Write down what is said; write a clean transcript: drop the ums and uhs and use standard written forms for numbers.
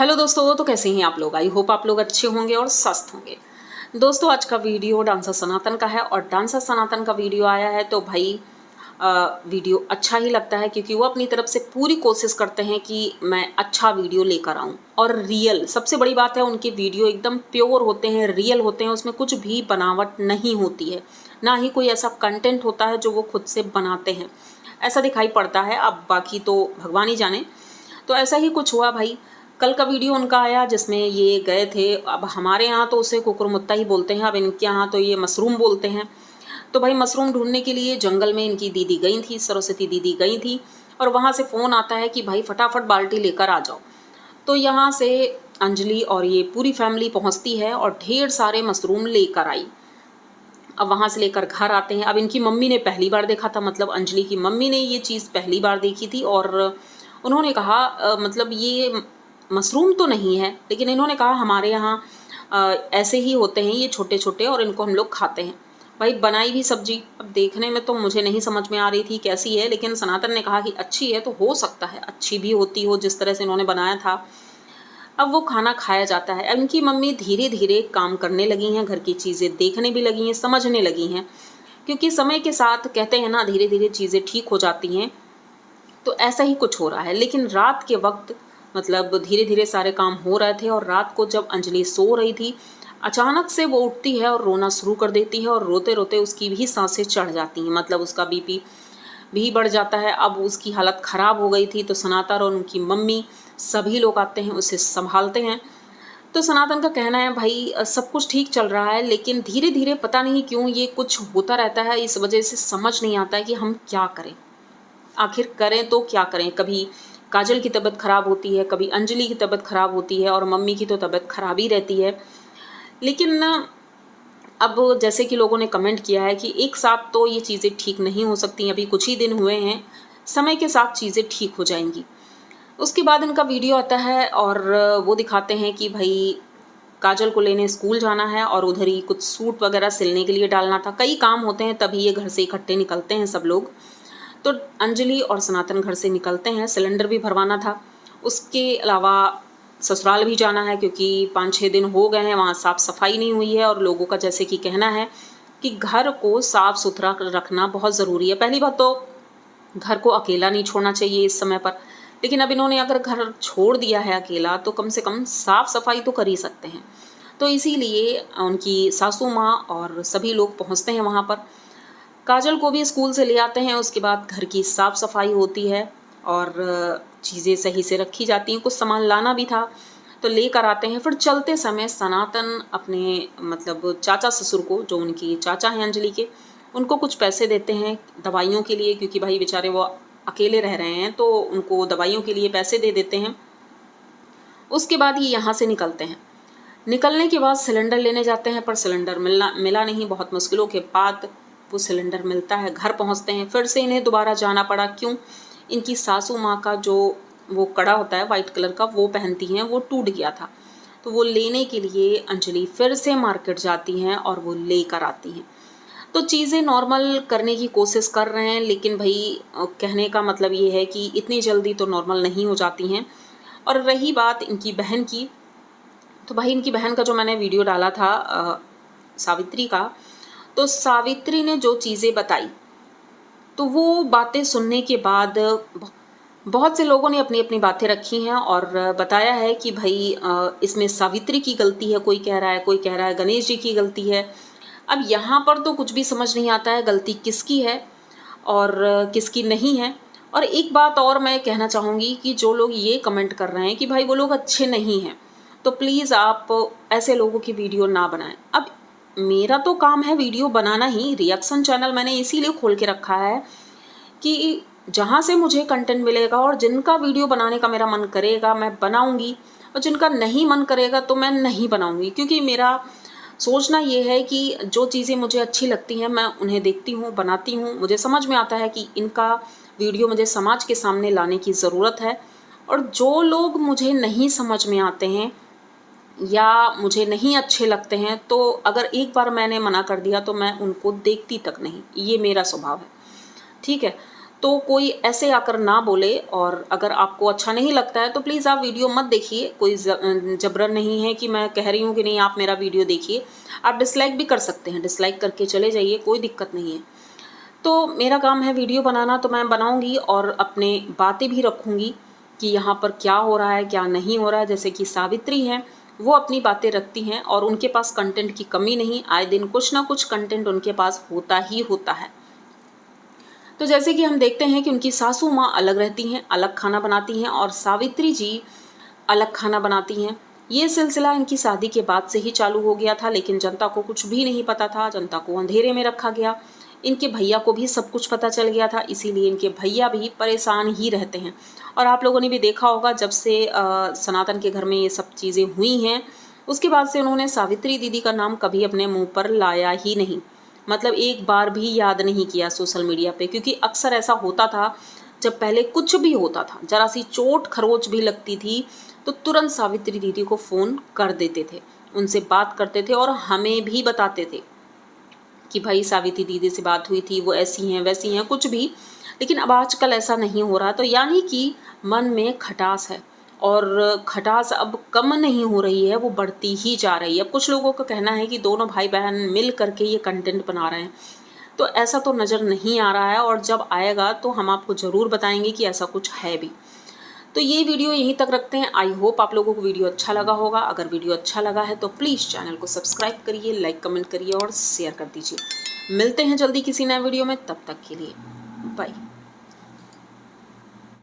Hello दोस्तों, तो कैसे हैं आप लोग। आई होप आप लोग अच्छे होंगे और स्वस्थ होंगे। दोस्तों, आज का वीडियो डांसर सनातन का है और डांसर सनातन का वीडियो आया है तो भाई वीडियो अच्छा ही लगता है, क्योंकि वो अपनी तरफ से पूरी कोशिश करते हैं कि मैं अच्छा वीडियो लेकर आऊँ। और रियल सबसे बड़ी बात है, उनके वीडियो एकदम प्योर होते हैं, रियल होते हैं, उसमें कुछ भी बनावट नहीं होती है, ना ही कोई ऐसा कंटेंट होता है जो वो खुद से बनाते हैं, ऐसा दिखाई पड़ता है। अब बाकी तो भगवान ही जाने। तो ऐसा ही कुछ हुआ भाई। कल का वीडियो उनका आया जिसमें ये गए थे, अब हमारे यहाँ तो उसे कुकुरमुत्ता ही बोलते हैं, अब इनके यहाँ तो ये मशरूम बोलते हैं। तो भाई मशरूम ढूंढने के लिए जंगल में इनकी दीदी गई थी, सरस्वती दीदी गई थी, और वहाँ से फ़ोन आता है कि भाई फटाफट बाल्टी लेकर आ जाओ। तो यहाँ से अंजलि और ये पूरी फैमिली पहुँचती है और ढेर सारे मशरूम लेकर आई। अब वहाँ से लेकर घर आते हैं। अब इनकी मम्मी ने पहली बार देखा था, मतलब अंजलि की मम्मी ने ये चीज़ पहली बार देखी थी, और उन्होंने कहा मतलब ये मशरूम तो नहीं है, लेकिन इन्होंने कहा हमारे यहाँ ऐसे ही होते हैं ये छोटे छोटे, और इनको हम लोग खाते हैं। भाई बनाई भी सब्जी, अब देखने में तो मुझे नहीं समझ में आ रही थी कैसी है, लेकिन सनातन ने कहा कि अच्छी है, तो हो सकता है अच्छी भी होती हो जिस तरह से इन्होंने बनाया था। अब वो खाना खाया जाता है। अब इनकी मम्मी धीरे धीरे काम करने लगी हैं, घर की चीज़ें देखने भी लगी हैं, समझने लगी हैं, क्योंकि समय के साथ कहते हैं ना, धीरे धीरे चीज़ें ठीक हो जाती हैं। तो ऐसा ही कुछ हो रहा है। लेकिन रात के वक्त मतलब धीरे धीरे सारे काम हो रहे थे, और रात को जब अंजलि सो रही थी, अचानक से वो उठती है और रोना शुरू कर देती है, और रोते रोते उसकी भी सांसें चढ़ जाती हैं, मतलब उसका बीपी भी बढ़ जाता है। अब उसकी हालत ख़राब हो गई थी, तो सनातन और उनकी मम्मी सभी लोग आते हैं, उसे संभालते हैं। तो सनातन का कहना है भाई सब कुछ ठीक चल रहा है, लेकिन धीरे धीरे पता नहीं क्यों ये कुछ होता रहता है, इस वजह से समझ नहीं आता है कि हम क्या करें, आखिर करें तो क्या करें। कभी काजल की तबीयत ख़राब होती है, कभी अंजलि की तबीयत ख़राब होती है, और मम्मी की तो तबीयत ख़राब ही रहती है। लेकिन अब जैसे कि लोगों ने कमेंट किया है कि एक साथ तो ये चीज़ें ठीक नहीं हो सकती, अभी कुछ ही दिन हुए हैं, समय के साथ चीज़ें ठीक हो जाएंगी। उसके बाद इनका वीडियो आता है और वो दिखाते हैं कि भाई काजल को लेने स्कूल जाना है, और उधर ही कुछ सूट वगैरह सिलने के लिए डालना था, कई काम होते हैं, तभी ये घर से इकट्ठे निकलते हैं सब लोग। तो अंजलि और सनातन घर से निकलते हैं, सिलेंडर भी भरवाना था, उसके अलावा ससुराल भी जाना है, क्योंकि 5-6 दिन हो गए हैं वहाँ साफ़ सफाई नहीं हुई है, और लोगों का जैसे कि कहना है कि घर को साफ़ सुथरा रखना बहुत ज़रूरी है। पहली बात तो घर को अकेला नहीं छोड़ना चाहिए इस समय पर, लेकिन अब इन्होंने अगर घर छोड़ दिया है अकेला, तो कम से कम साफ़ सफाई तो कर ही सकते हैं। तो इसीलिए उनकी सासू माँ और सभी लोग पहुँचते हैं वहाँ पर। काजल को भी स्कूल से ले आते हैं, उसके बाद घर की साफ़ सफाई होती है और चीज़ें सही से रखी जाती हैं। कुछ सामान लाना भी था तो लेकर आते हैं। फिर चलते समय सनातन अपने मतलब चाचा ससुर को, जो उनकी चाचा हैं अंजलि के, उनको कुछ पैसे देते हैं दवाइयों के लिए, क्योंकि भाई बेचारे वो अकेले रह रहे हैं, तो उनको दवाइयों के लिए पैसे दे देते हैं। उसके बाद ये यहाँ से निकलते हैं। निकलने के बाद सिलेंडर लेने जाते हैं, पर सिलेंडर मिला नहीं। बहुत मुश्किलों के बाद वो सिलेंडर मिलता है, घर पहुंचते हैं। फिर से इन्हें दोबारा जाना पड़ा, क्यों? इनकी सासू माँ का जो वो कड़ा होता है वाइट कलर का, वो पहनती हैं, वो टूट गया था, तो वो लेने के लिए अंजलि फिर से मार्केट जाती हैं और वो लेकर आती हैं। तो चीज़ें नॉर्मल करने की कोशिश कर रहे हैं, लेकिन भाई कहने का मतलब ये है कि इतनी जल्दी तो नॉर्मल नहीं हो जाती हैं। और रही बात इनकी बहन की, तो भाई इनकी बहन का जो मैंने वीडियो डाला था सावित्री का, तो सावित्री ने जो चीज़ें बताई, तो वो बातें सुनने के बाद बहुत से लोगों ने अपनी अपनी बातें रखी हैं और बताया है कि भाई इसमें सावित्री की गलती है, कोई कह रहा है, कोई कह रहा है गणेश जी की गलती है। अब यहाँ पर तो कुछ भी समझ नहीं आता है गलती किसकी है और किसकी नहीं है। और एक बात और मैं कहना चाहूँगी कि जो लोग ये कमेंट कर रहे हैं कि भाई वो लोग अच्छे नहीं हैं, तो प्लीज़ आप ऐसे लोगों की वीडियो ना बनाएं। अब मेरा तो काम है वीडियो बनाना ही, रिएक्शन चैनल मैंने इसीलिए खोल के रखा है कि जहाँ से मुझे कंटेंट मिलेगा और जिनका वीडियो बनाने का मेरा मन करेगा मैं बनाऊंगी, और जिनका नहीं मन करेगा तो मैं नहीं बनाऊंगी। क्योंकि मेरा सोचना ये है कि जो चीज़ें मुझे अच्छी लगती हैं मैं उन्हें देखती हूँ, बनाती हूँ। मुझे समझ में आता है कि इनका वीडियो मुझे समाज के सामने लाने की ज़रूरत है, और जो लोग मुझे नहीं समझ में आते हैं या मुझे नहीं अच्छे लगते हैं, तो अगर एक बार मैंने मना कर दिया तो मैं उनको देखती तक नहीं, ये मेरा स्वभाव है, ठीक है। तो कोई ऐसे आकर ना बोले, और अगर आपको अच्छा नहीं लगता है तो प्लीज़ आप वीडियो मत देखिए। कोई जबरन नहीं है कि मैं कह रही हूँ कि नहीं आप मेरा वीडियो देखिए, आप डिसलाइक भी कर सकते हैं, डिसलाइक करके चले जाइए, कोई दिक्कत नहीं है। तो मेरा काम है वीडियो बनाना, तो मैं बनाऊंगी और अपने बातें भी रखूंगी कि यहाँ पर क्या हो रहा है क्या नहीं हो रहा है। जैसे कि सावित्री हैं, वो अपनी बातें रखती हैं और उनके पास कंटेंट की कमी नहीं, आए दिन कुछ ना कुछ कंटेंट उनके पास होता ही होता है। तो जैसे कि हम देखते हैं कि उनकी सासू माँ अलग रहती हैं, अलग खाना बनाती हैं, और सावित्री जी अलग खाना बनाती हैं। ये सिलसिला इनकी शादी के बाद से ही चालू हो गया था, लेकिन जनता को कुछ भी नहीं पता था, जनता को अंधेरे में रखा गया। इनके भैया को भी सब कुछ पता चल गया था, इसीलिए इनके भैया भी परेशान ही रहते हैं। और आप लोगों ने भी देखा होगा, जब से सनातन के घर में ये सब चीज़ें हुई हैं, उसके बाद से उन्होंने सावित्री दीदी का नाम कभी अपने मुंह पर लाया ही नहीं। मतलब एक बार भी याद नहीं किया सोशल मीडिया पे, क्योंकि अक्सर ऐसा होता था, जब पहले कुछ भी होता था, जरा सी चोट खरोच भी लगती थी, तो तुरंत सावित्री दीदी को फ़ोन कर देते थे, उनसे बात करते थे और हमें भी बताते थे कि भाई सावित्री दीदी से बात हुई थी, वो ऐसी हैं वैसी हैं, कुछ भी। लेकिन अब आजकल ऐसा नहीं हो रहा, तो यानी कि मन में खटास है, और खटास अब कम नहीं हो रही है, वो बढ़ती ही जा रही है। अब कुछ लोगों का कहना है कि दोनों भाई बहन मिल करके ये कंटेंट बना रहे हैं, तो ऐसा तो नज़र नहीं आ रहा है, और जब आएगा तो हम आपको ज़रूर बताएंगे कि ऐसा कुछ है भी। तो ये वीडियो यहीं तक रखते हैं। आई होप आप लोगों को वीडियो अच्छा लगा होगा। अगर वीडियो अच्छा लगा है तो प्लीज़ चैनल को सब्सक्राइब करिए, लाइक कमेंट करिए और शेयर कर दीजिए। मिलते हैं जल्दी किसी नए वीडियो में, तब तक के लिए बाय।